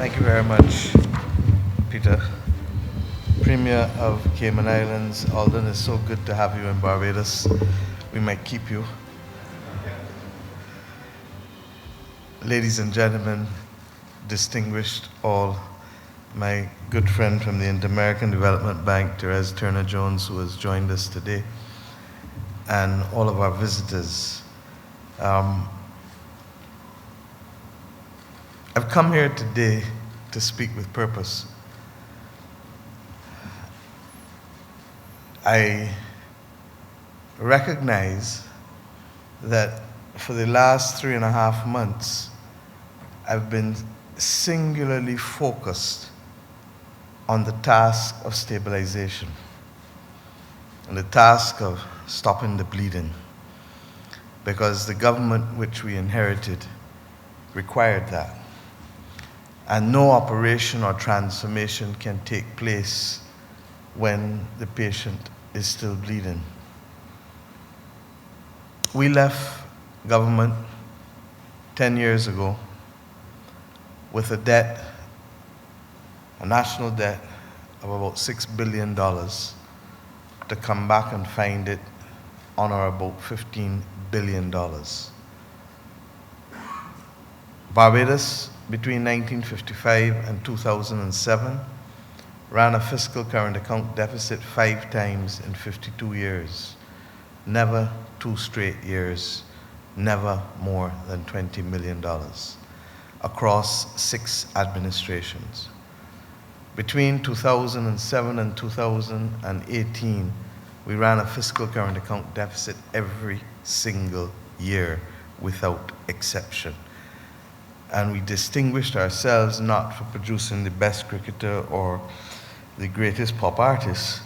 Thank you very much, Peter. Premier of Cayman Islands, Alden, it's so good to have you in Barbados. We might keep you. Ladies and gentlemen, distinguished all, my good friend from the Inter-American Development Bank, Therese Turner-Jones, who has joined us today, and all of our visitors. I've come here today to speak with purpose. I recognize that for the last 3.5 months, I've been singularly focused on the task of stabilization and the task of stopping the bleeding, because the government which we inherited required that. And no operation or transformation can take place when the patient is still bleeding. We left government 10 years ago with a debt, a national debt of about $6 billion, to come back and find it on or about $15 billion. Barbados, between 1955 and 2007, ran a fiscal current account deficit 5 times in 52 years. Never 2 straight years, never more than $20 million across 6 administrations. Between 2007 and 2018, we ran a fiscal current account deficit every single year without exception. And we distinguished ourselves not for producing the best cricketer or the greatest pop artist,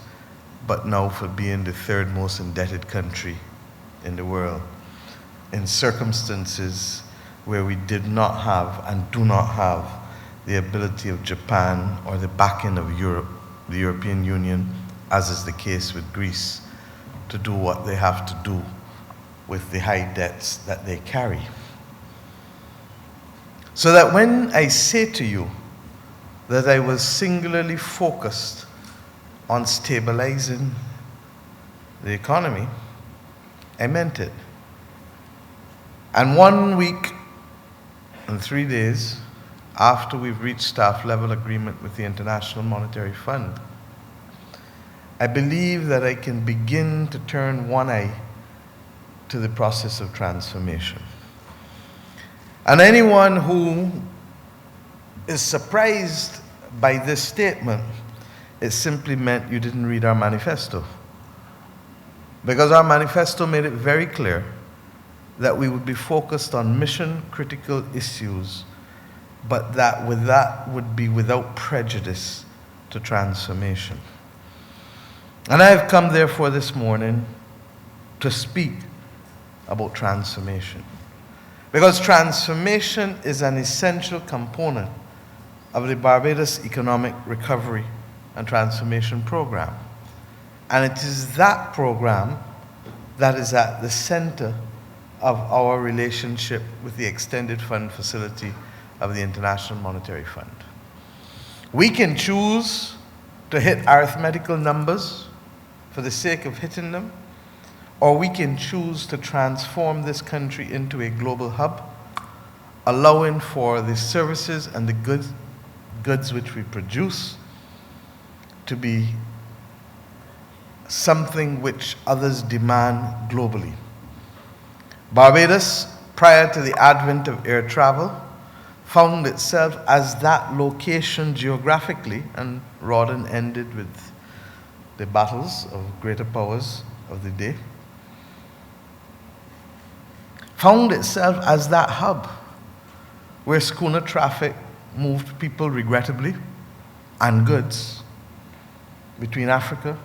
but now for being the 3rd most indebted country in the world, in circumstances where we did not have and do not have the ability of Japan or the backing of Europe, the European Union, as is the case with Greece, to do what they have to do with the high debts that they carry. So that when I say to you that I was singularly focused on stabilizing the economy, I meant it. And 1 week and 3 days after we've reached staff level agreement with the International Monetary Fund, I believe that I can begin to turn one eye to the process of transformation. And anyone who is surprised by this statement, it simply meant you didn't read our manifesto. Because our manifesto made it very clear that we would be focused on mission-critical issues, but that would be without prejudice to transformation. And I have come, therefore, this morning to speak about transformation. Because transformation is an essential component of the Barbados Economic Recovery and Transformation Program. And it is that program that is at the center of our relationship with the extended fund facility of the International Monetary Fund. We can choose to hit arithmetical numbers for the sake of hitting them, or we can choose to transform this country into a global hub, allowing for the services and the goods which we produce to be something which others demand globally. Barbados, prior to the advent of air travel, found itself as that location geographically, and Rawdon ended with the battles of greater powers of the day, found itself as that hub where schooner traffic moved people regrettably and goods between Africa,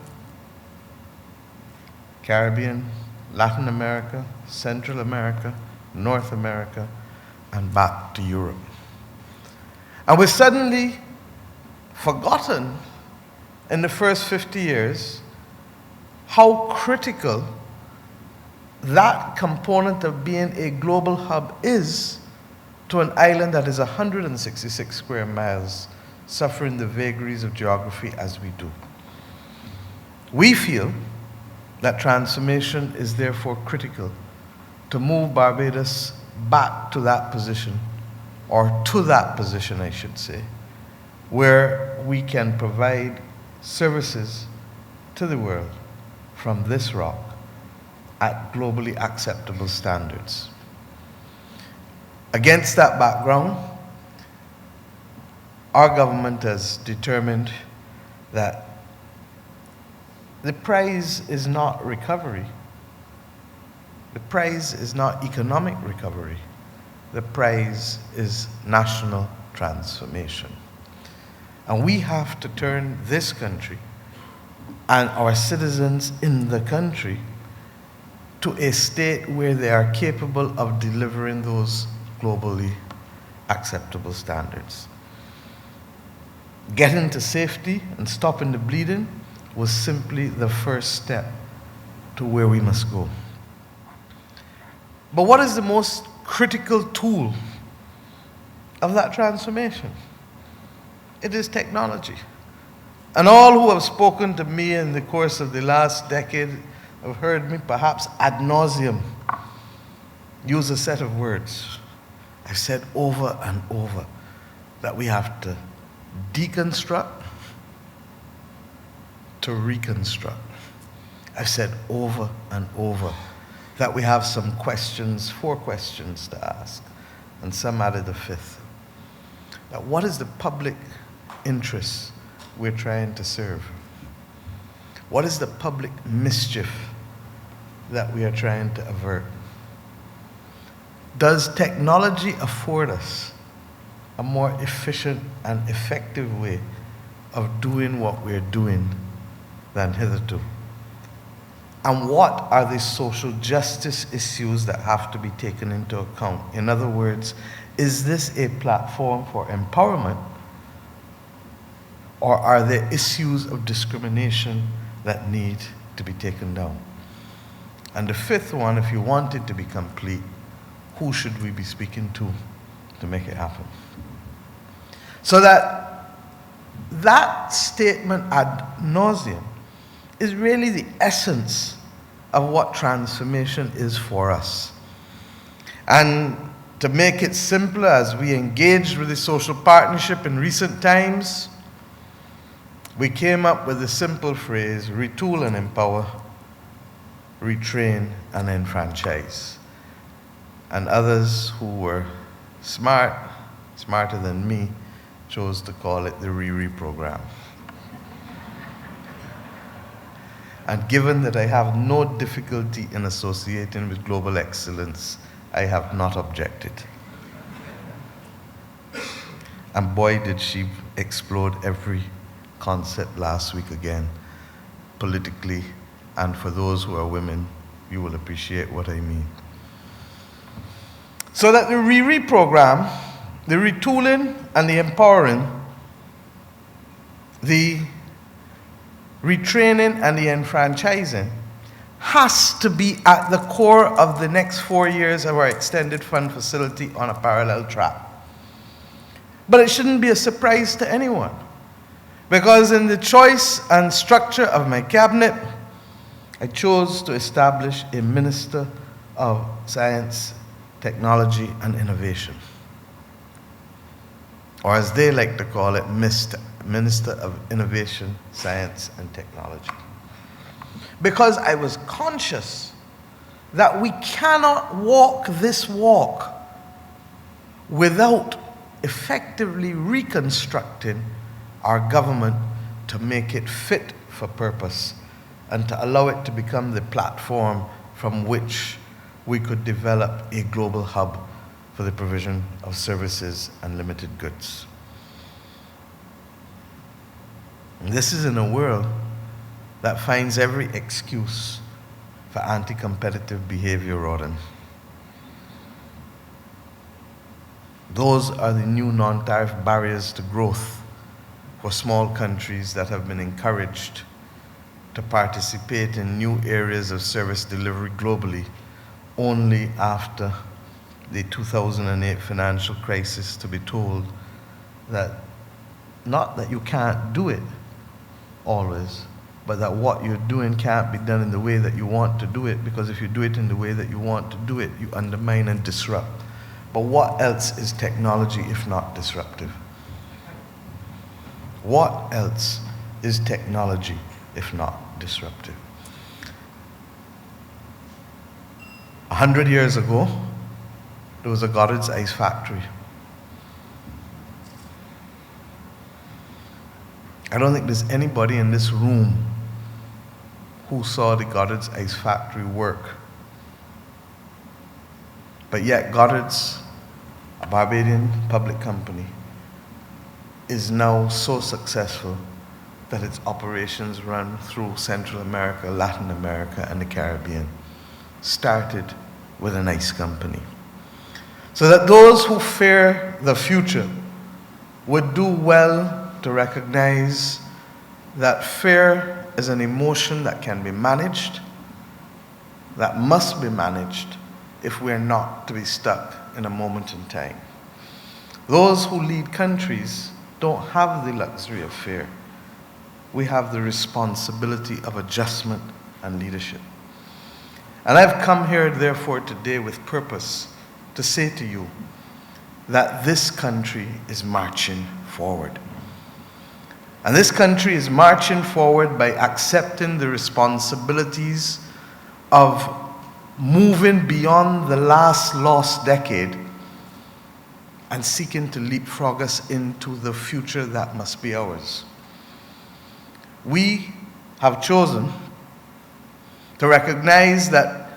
Caribbean, Latin America, Central America, North America, and back to Europe. And we suddenly forgotten in the first 50 years how critical that component of being a global hub is to an island that is 166 square miles, suffering the vagaries of geography as we do. We feel that transformation is therefore critical to move Barbados back to that position, or to that position, I should say, where we can provide services to the world from this rock at globally acceptable standards. Against that background, our government has determined that the prize is not recovery. The prize is not economic recovery. The prize is national transformation. And we have to turn this country and our citizens in the country to a state where they are capable of delivering those globally acceptable standards. Getting to safety and stopping the bleeding was simply the first step to where we must go. But what is the most critical tool of that transformation? It is technology. And all who have spoken to me in the course of the last decade have heard me perhaps ad nauseum use a set of words. I've said over and over that we have to deconstruct to reconstruct. I've said over and over that we have some questions, 4 questions to ask, and some added a 5th. Now, what is the public interest we're trying to serve? What is the public mischief that we are trying to avert? Does technology afford us a more efficient and effective way of doing what we're doing than hitherto? And what are the social justice issues that have to be taken into account? In other words, is this a platform for empowerment, or are there issues of discrimination that need to be taken down? And the 5th one, if you want it to be complete, who should we be speaking to make it happen? So that statement ad nauseum is really the essence of what transformation is for us. And to make it simpler, as we engaged with the social partnership in recent times, we came up with the simple phrase, retool and empower, retrain and enfranchise. And others who were smarter than me, chose to call it the RIRI program. And given that I have no difficulty in associating with global excellence, I have not objected. And boy, did she explode every concept last week again, politically, and for those who are women, you will appreciate what I mean. So that the RIRI program, the retooling and the empowering, the retraining and the enfranchising has to be at the core of the next 4 years of our extended fund facility on a parallel track. But it shouldn't be a surprise to anyone, because in the choice and structure of my cabinet, I chose to establish a Minister of Science, Technology and Innovation, or as they like to call it, Minister of Innovation, Science and Technology. Because I was conscious that we cannot walk this walk without effectively reconstructing our government to make it fit for purpose and to allow it to become the platform from which we could develop a global hub for the provision of services and limited goods. And this is in a world that finds every excuse for anti-competitive behavior, Rodden. Those are the new non-tariff barriers to growth for small countries that have been encouraged to participate in new areas of service delivery globally only after the 2008 financial crisis to be told that not that you can't do it always, but that what you're doing can't be done in the way that you want to do it, because if you do it in the way that you want to do it, you undermine and disrupt. But what else is technology if not disruptive? What else is technology if not disruptive? 100 years ago, there was a Goddard's ice factory. I don't think there's anybody in this room who saw the Goddard's ice factory work. But yet Goddard's, a Barbadian public company, is now so successful that its operations run through Central America, Latin America, and the Caribbean. Started with an ice company. So that those who fear the future would do well to recognize that fear is an emotion that can be managed, that must be managed if we're not to be stuck in a moment in time. Those who lead countries don't have the luxury of fear. We have the responsibility of adjustment and leadership. And I've come here, therefore, today with purpose to say to you that this country is marching forward. And this country is marching forward by accepting the responsibilities of moving beyond the last lost decade and seeking to leapfrog us into the future that must be ours. We have chosen to recognize that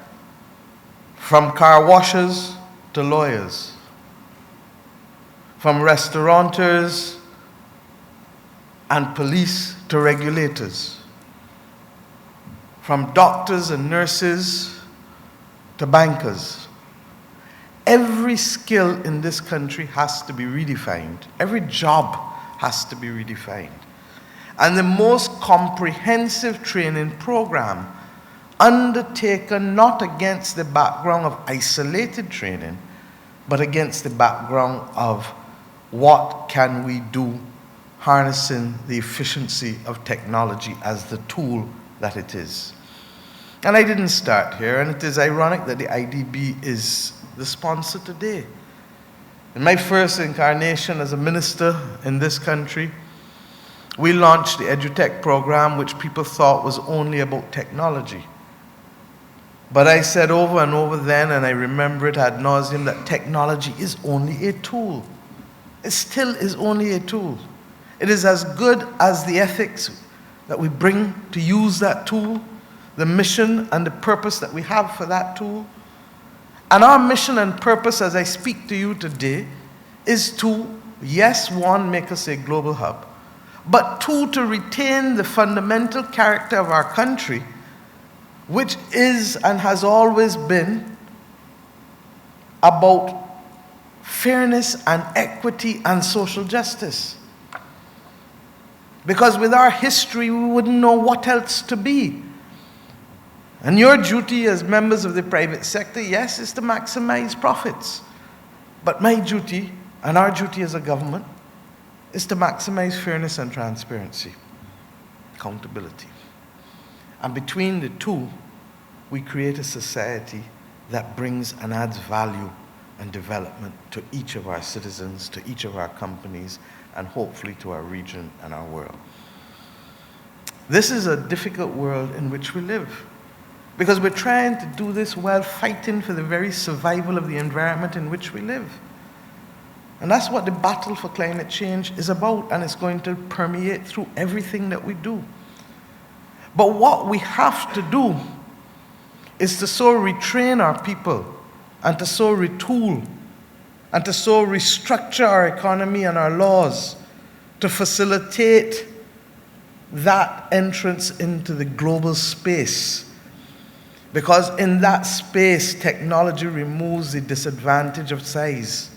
from car washers to lawyers, from restaurateurs and police to regulators, from doctors and nurses to bankers, every skill in this country has to be redefined. Every job has to be redefined. And the most comprehensive training program undertaken not against the background of isolated training, but against the background of what can we do harnessing the efficiency of technology as the tool that it is. And I didn't start here, and it is ironic that the IDB is the sponsor today. In my first incarnation as a minister in this country, we launched the EduTech program, which people thought was only about technology. But I said over and over then, and I remember it ad nauseum, that technology is only a tool. It still is only a tool. It is as good as the ethics that we bring to use that tool, the mission and the purpose that we have for that tool. And our mission and purpose as I speak to you today is to, yes, one, make us a global hub, but two, to retain the fundamental character of our country, which is and has always been about fairness and equity and social justice. Because with our history, we wouldn't know what else to be. And your duty as members of the private sector, yes, is to maximize profits. But my duty, and our duty as a government, is to maximize fairness and transparency, accountability. And between the two, we create a society that brings and adds value and development to each of our citizens, to each of our companies, and hopefully to our region and our world. This is a difficult world in which we live, because we're trying to do this while fighting for the very survival of the environment in which we live. And that's what the battle for climate change is about, and it's going to permeate through everything that we do. But what we have to do is to so retrain our people, and to so retool, and to so restructure our economy and our laws to facilitate that entrance into the global space. Because in that space, technology removes the disadvantage of size,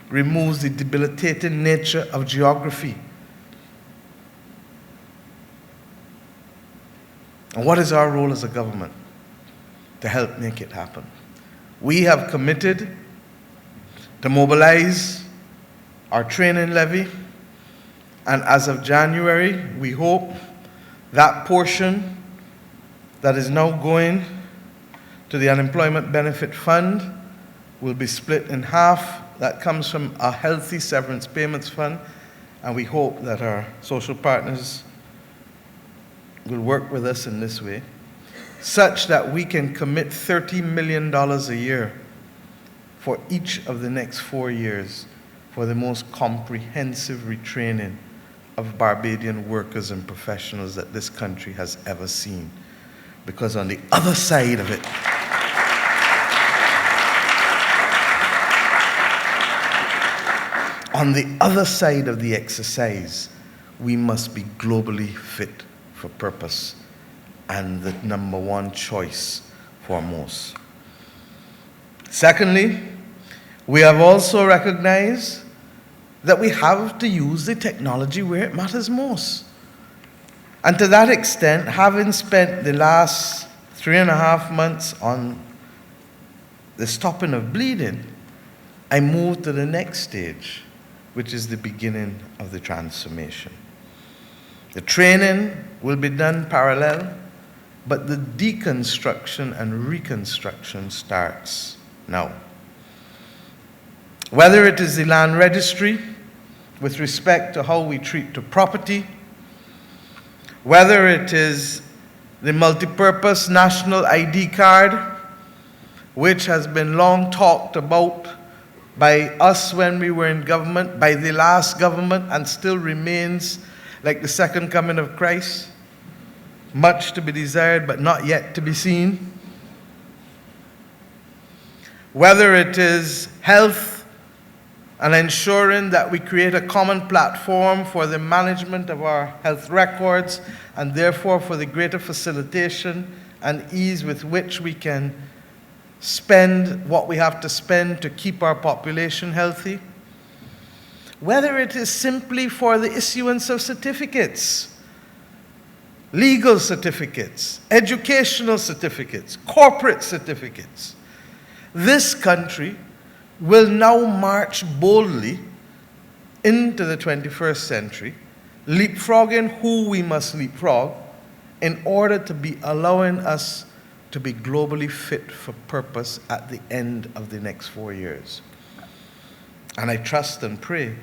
removes the debilitating nature of geography. And what is our role as a government to help make it happen? We have committed to mobilize our training levy, and as of January, we hope that portion that is now going to the Unemployment Benefit Fund will be split in half. That comes from a healthy severance payments fund, and we hope that our social partners will work with us in this way, such that we can commit $30 million a year for each of the next 4 years for the most comprehensive retraining of Barbadian workers and professionals that this country has ever seen. Because on the other side of it, on the other side of the exercise, we must be globally fit for purpose and the number one choice for most. Secondly, we have also recognized that we have to use the technology where it matters most. And to that extent, having spent the last 3.5 months on the stopping of bleeding, I moved to the next stage, which is the beginning of the transformation. The training will be done parallel, but the deconstruction and reconstruction starts now. Whether it is the land registry with respect to how we treat the property, whether it is the multipurpose national ID card, which has been long talked about by us when we were in government, by the last government, and still remains like the second coming of Christ, much to be desired but not yet to be seen. Whether it is health and ensuring that we create a common platform for the management of our health records, and therefore for the greater facilitation and ease with which we can spend what we have to spend to keep our population healthy. Whether it is simply for the issuance of certificates, legal certificates, educational certificates, corporate certificates. This country will now march boldly into the 21st century, leapfrogging who we must leapfrog in order to be allowing us to be globally fit for purpose at the end of the next 4 years. And I trust and pray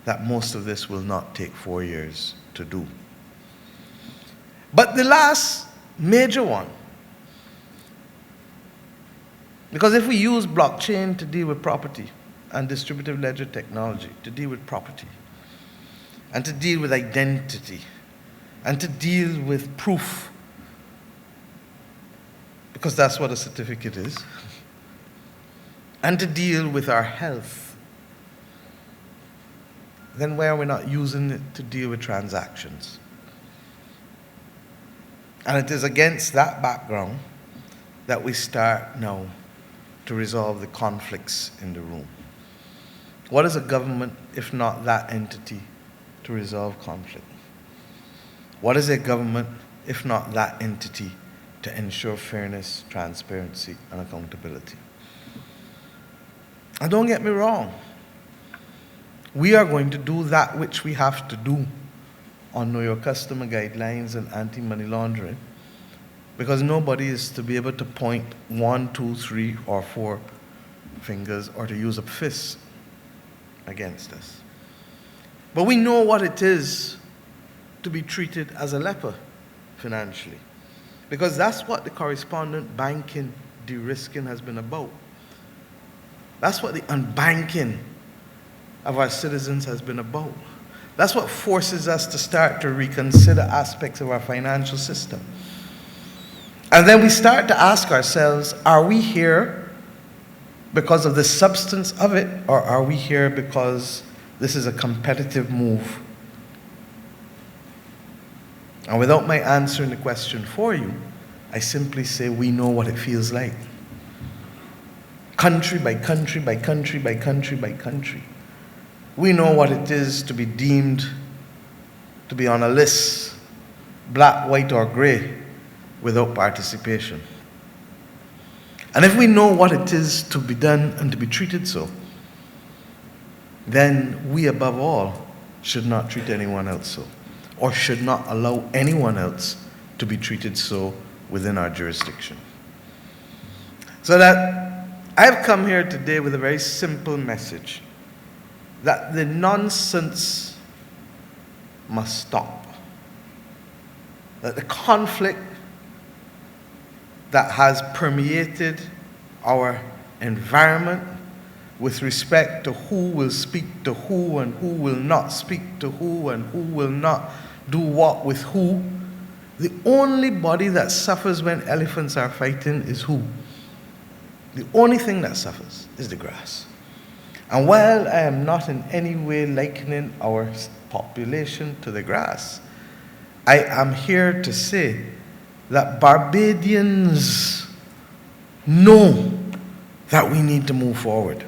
that most of this will not take 4 years to do. But the last major one, because if we use blockchain to deal with property and distributed ledger technology to deal with property and to deal with identity and to deal with proof, because that's what a certificate is, and to deal with our health, then why are we not using it to deal with transactions? And it is against that background that we start now to resolve the conflicts in the room. What is a government if not that entity to resolve conflict? What is a government if not that entity to ensure fairness, transparency, and accountability? And don't get me wrong, we are going to do that which we have to do on Know Your Customer guidelines and anti-money laundering, because nobody is to be able to point 1, 2, 3, or 4 fingers or to use a fist against us. But we know what it is to be treated as a leper financially, because that's what the correspondent banking de-risking has been about. That's what the unbanking of our citizens has been about. That's what forces us to start to reconsider aspects of our financial system. And then we start to ask ourselves, are we here because of the substance of it, or are we here because this is a competitive move? And without my answering the question for you, I simply say we know what it feels like. Country by country by country by country by country. We know what it is to be deemed to be on a list, black, white, or gray, without participation. And if we know what it is to be done and to be treated so, then we above all should not treat anyone else so, or should not allow anyone else to be treated so within our jurisdiction. So that I've come here today with a very simple message, that the nonsense must stop. That the conflict that has permeated our environment with respect to who will speak to who and who will not speak to who and who will not do what with who. The only body that suffers when elephants are fighting is who? The only thing that suffers is the grass. And while I am not in any way likening our population to the grass, I am here to say that Barbadians know that we need to move forward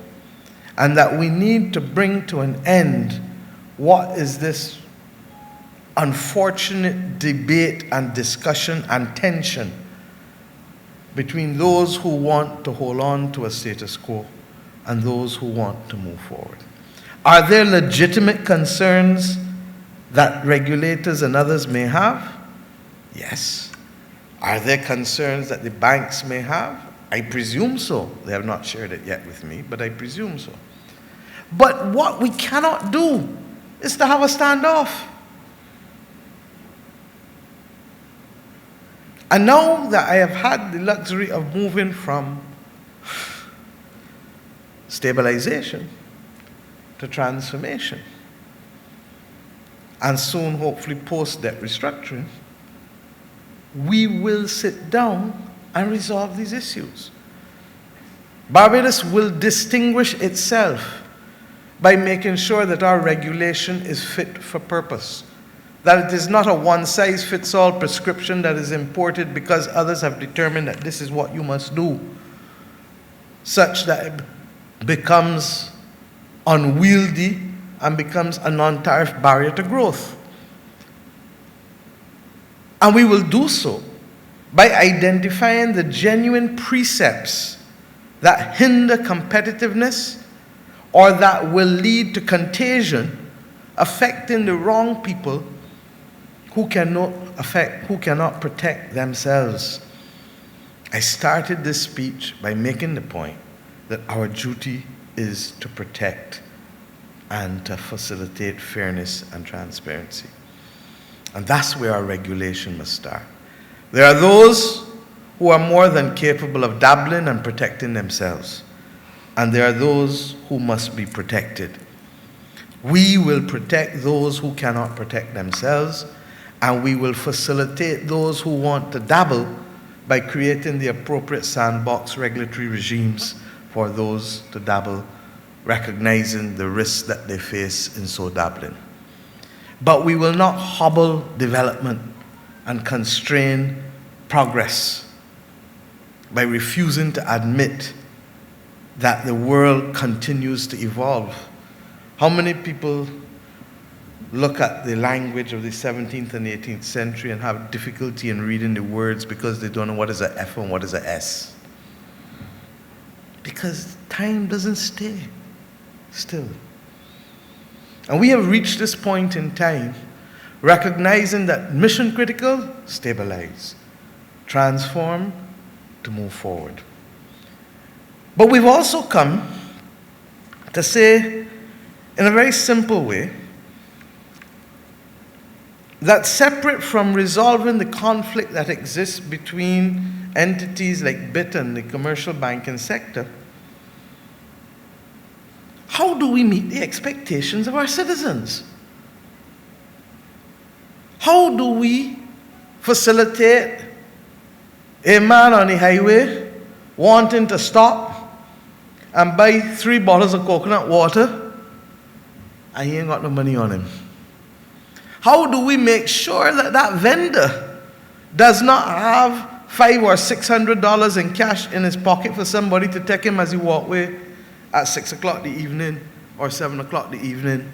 and that we need to bring to an end what is this unfortunate debate and discussion and tension between those who want to hold on to a status quo and those who want to move forward. Are there legitimate concerns that regulators and others may have? Yes. Are there concerns that the banks may have? I presume so. They have not shared it yet with me, but I presume so. But what we cannot do is to have a standoff. And now that I have had the luxury of moving from stabilization to transformation, and soon hopefully post-debt restructuring, we will sit down and resolve these issues. Barbados will distinguish itself by making sure that our regulation is fit for purpose, that it is not a one-size-fits-all prescription that is imported because others have determined that this is what you must do, such that it becomes unwieldy and becomes a non-tariff barrier to growth. And we will do so by identifying the genuine precepts that hinder competitiveness or that will lead to contagion, affecting the wrong people who cannot protect themselves. I started this speech by making the point that our duty is to protect and to facilitate fairness and transparency. And that's where our regulation must start. There are those who are more than capable of dabbling and protecting themselves, and there are those who must be protected. We will protect those who cannot protect themselves, and we will facilitate those who want to dabble by creating the appropriate sandbox regulatory regimes for those to dabble, recognizing the risks that they face in so dabbling. But we will not hobble development and constrain progress by refusing to admit that the world continues to evolve. How many people look at the language of the 17th and 18th century and have difficulty in reading the words because they don't know what is an F and what is an S? Because time doesn't stay still. And we have reached this point in time recognizing that mission critical, stabilize, transform, to move forward. But we've also come to say in a very simple way that separate from resolving the conflict that exists between entities like BIT and the commercial banking sector, how do we meet the expectations of our citizens? How do we facilitate a man on the highway wanting to stop and buy 3 bottles of coconut water and he ain't got no money on him? How do we make sure that that vendor does not have $500 or $600 in cash in his pocket for somebody to take him as he walk away at 6 o'clock the evening or 7 o'clock the evening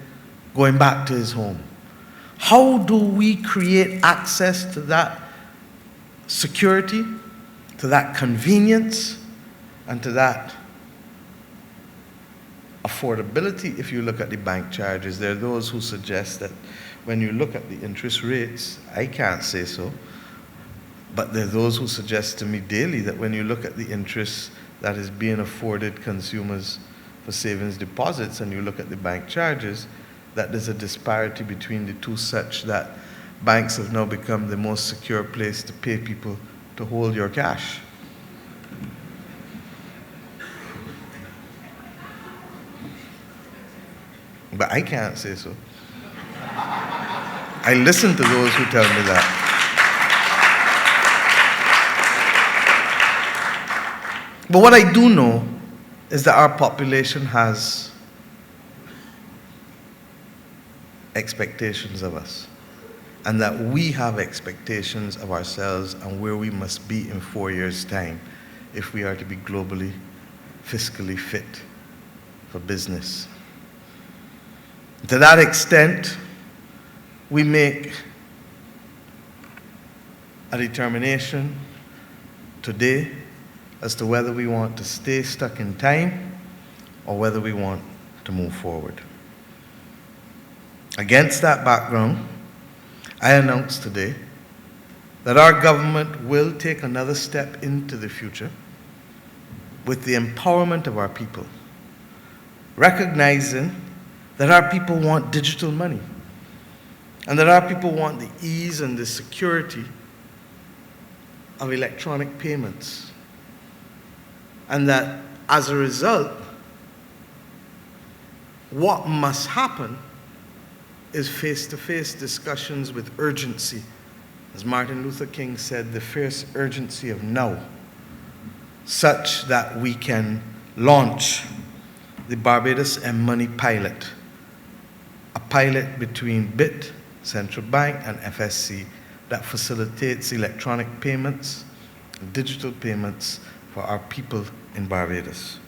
going back to his home? How do we create access to that security, to that convenience, and to that affordability if you look at the bank charges. There are those who suggest that when you look at the interest rates, I can't say so, but there are those who suggest to me daily that when you look at the interest that is being afforded consumers for savings deposits and you look at the bank charges, that there's a disparity between the two such that banks have now become the most secure place to pay people to hold your cash. But I can't say so. I listen to those who tell me that. But what I do know is that our population has expectations of us, and that we have expectations of ourselves and where we must be in 4 years' time if we are to be globally, fiscally fit for business. To that extent, we make a determination today as to whether we want to stay stuck in time or whether we want to move forward. Against that background, I announce today that our government will take another step into the future with the empowerment of our people, recognizing that our people want digital money and that our people want the ease and the security of electronic payments, and that as a result, what must happen is face-to-face discussions with urgency. As Martin Luther King said, the fierce urgency of now, such that we can launch the Barbados M-Money pilot, a pilot between BIT, Central Bank, and FSC that facilitates electronic payments, digital payments for our people in Barbados.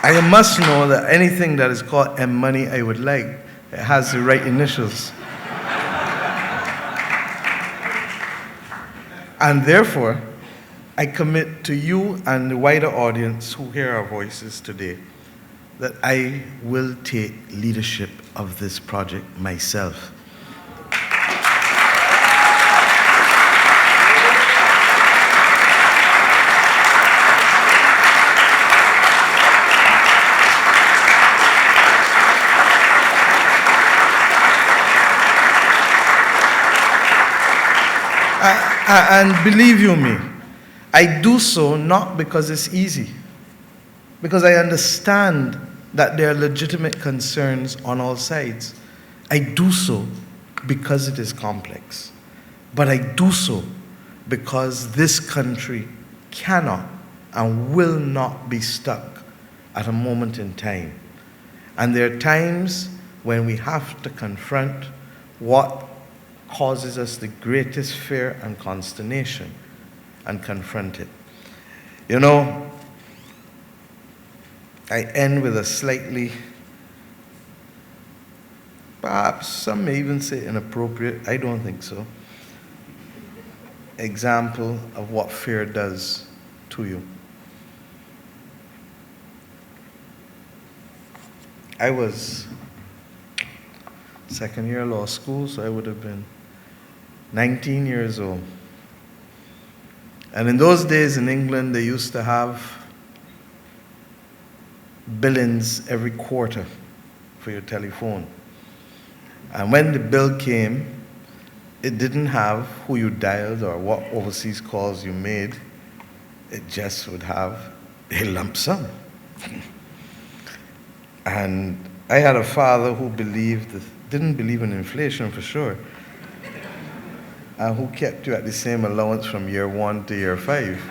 I must know that anything that is called M-Money I would like, it has the right initials. And therefore, I commit to you and the wider audience who hear our voices today that I will take leadership of this project myself. And believe you me, I do so not because it's easy, because I understand that there are legitimate concerns on all sides. I do so because it is complex, but I do so because this country cannot and will not be stuck at a moment in time. And there are times when we have to confront what causes us the greatest fear and consternation and confront it. You know, I end with a slightly, perhaps some may even say inappropriate, I don't think so, example of what fear does to you. I was second year law school, so I would have been 19 years old. And in those days in England, they used to have billings every quarter for your telephone. And when the bill came, it didn't have who you dialed or what overseas calls you made. It just would have a lump sum. And I had a father who didn't believe in inflation for sure, and who kept you at the same allowance from year 1 to year 5.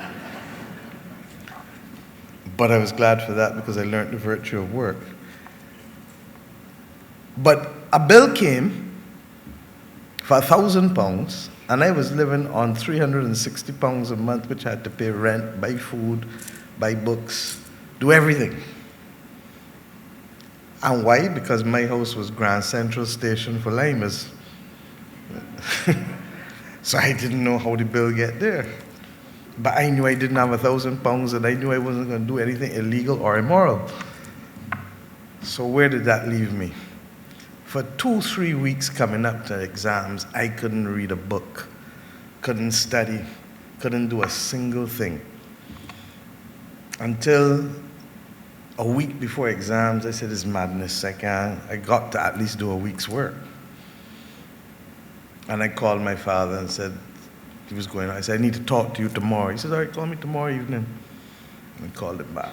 But I was glad for that because I learned the virtue of work. But a bill came for £1,000, and I was living on £360 a month, which I had to pay rent, buy food, buy books, do everything. And why? Because my house was Grand Central Station for Limers. So I didn't know how the bill get there. But I knew I didn't have £1,000 and I knew I wasn't going to do anything illegal or immoral. So where did that leave me? For 2-3 weeks coming up to exams, I couldn't read a book, couldn't study, couldn't do a single thing. Until a week before exams, I said, "This is madness. I got to at least do a week's work." And I called my father and said, he was going on. I said, "I need to talk to you tomorrow." He said, "All right, call me tomorrow evening." And I called him back.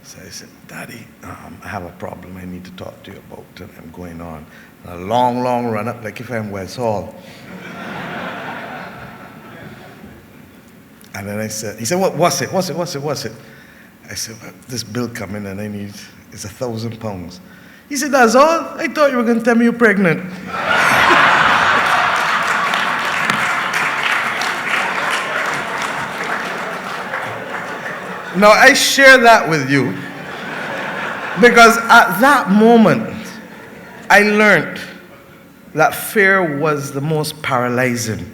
So I said, "Daddy, I have a problem I need to talk to you about, and I'm going on a long, long run up, like if I'm West Hall." And then he said, "What's it? I said, "Well, this bill coming and it's £1,000. He said, "That's all? I thought you were going to tell me you're pregnant." Now, I share that with you because at that moment, I learned that fear was the most paralyzing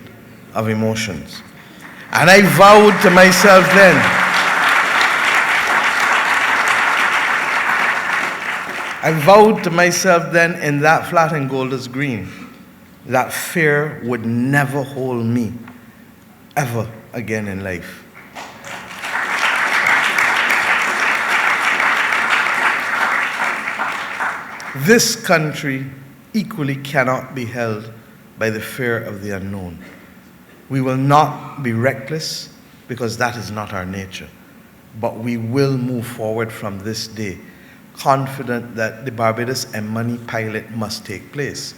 of emotions. And I vowed to myself then, in that flat in Golders Green, that fear would never hold me ever again in life. This country equally cannot be held by the fear of the unknown. We will not be reckless because that is not our nature. But we will move forward from this day, confident that the Barbados and money pilot must take place.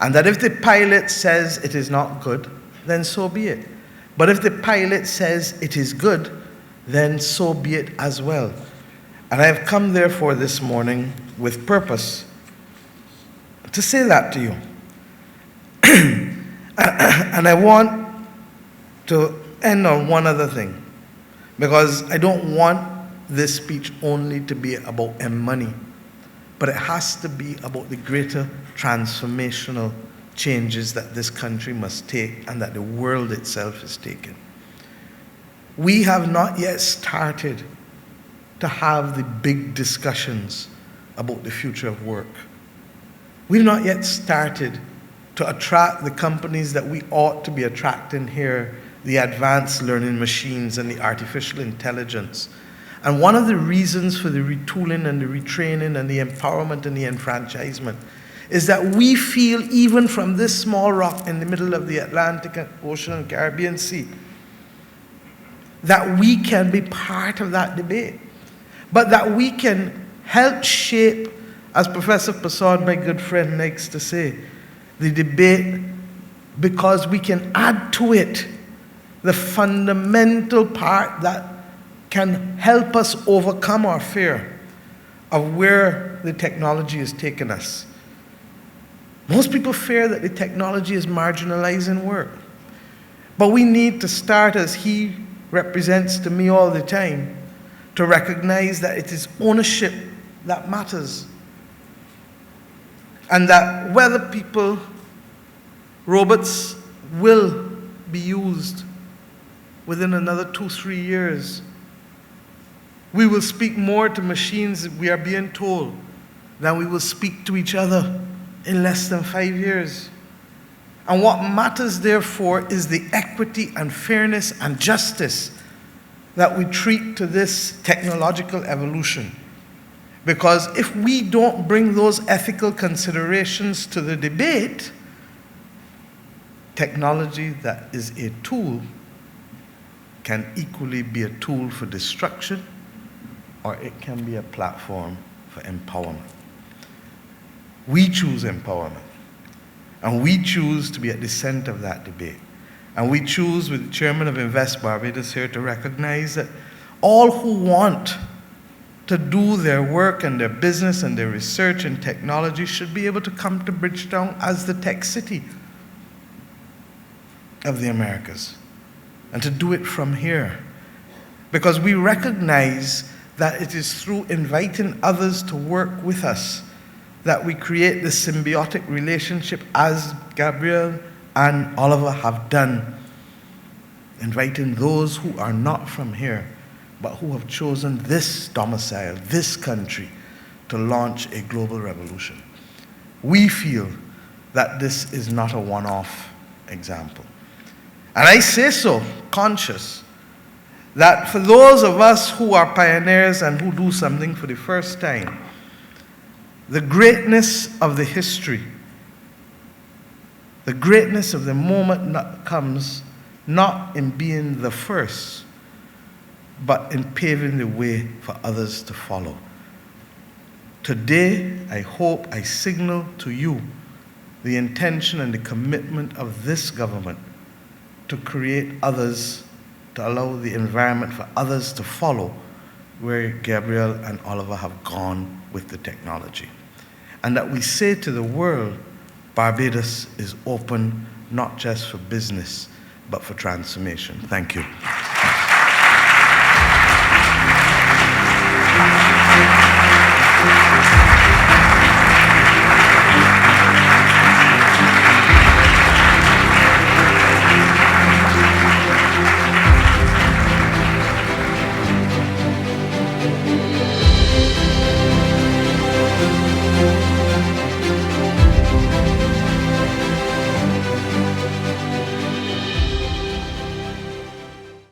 And that if the pilot says it is not good, then so be it. But if the pilot says it is good, then so be it as well. And I have come therefore this morning with purpose to say that to you. And I want to end on one other thing, because I don't want this speech only to be about money, but it has to be about the greater transformational changes that this country must take and that the world itself is taking. We have not yet started to have the big discussions about the future of work. We've not yet started to attract the companies that we ought to be attracting here, the advanced learning machines and the artificial intelligence. And one of the reasons for the retooling and the retraining and the empowerment and the enfranchisement is that we feel, even from this small rock in the middle of the Atlantic Ocean and Caribbean Sea, that we can be part of that debate, but that we can help shape, as Professor Passad, my good friend, likes to say, the debate, because we can add to it the fundamental part that can help us overcome our fear of where the technology is taking us. Most people fear that the technology is marginalizing work. But we need to start, as he represents to me all the time, to recognize that it is ownership that matters. And that whether robots will be used within another 2-3 years. We will speak more to machines, we are being told, than we will speak to each other in less than 5 years. And what matters, therefore, is the equity and fairness and justice that we treat to this technological evolution. Because if we don't bring those ethical considerations to the debate, technology that is a tool can equally be a tool for destruction, or it can be a platform for empowerment. We choose empowerment, and we choose to be at the center of that debate. And we choose, with the chairman of Invest Barbados here, to recognize that all who want to do their work and their business and their research and technology should be able to come to Bridgetown as the tech city of the Americas, and to do it from here. Because we recognize that it is through inviting others to work with us that we create this symbiotic relationship, as Gabriel and Oliver have done, inviting those who are not from here, but who have chosen this domicile, this country, to launch a global revolution. We feel that this is not a one-off example. And I say so conscious that for those of us who are pioneers and who do something for the first time, the greatness of the history, the greatness of the moment comes not in being the first, but in paving the way for others to follow. Today, I hope I signal to you the intention and the commitment of this government to create others, to allow the environment for others to follow where Gabriel and Oliver have gone with the technology. And that we say to the world, Barbados is open not just for business, but for transformation. Thank you.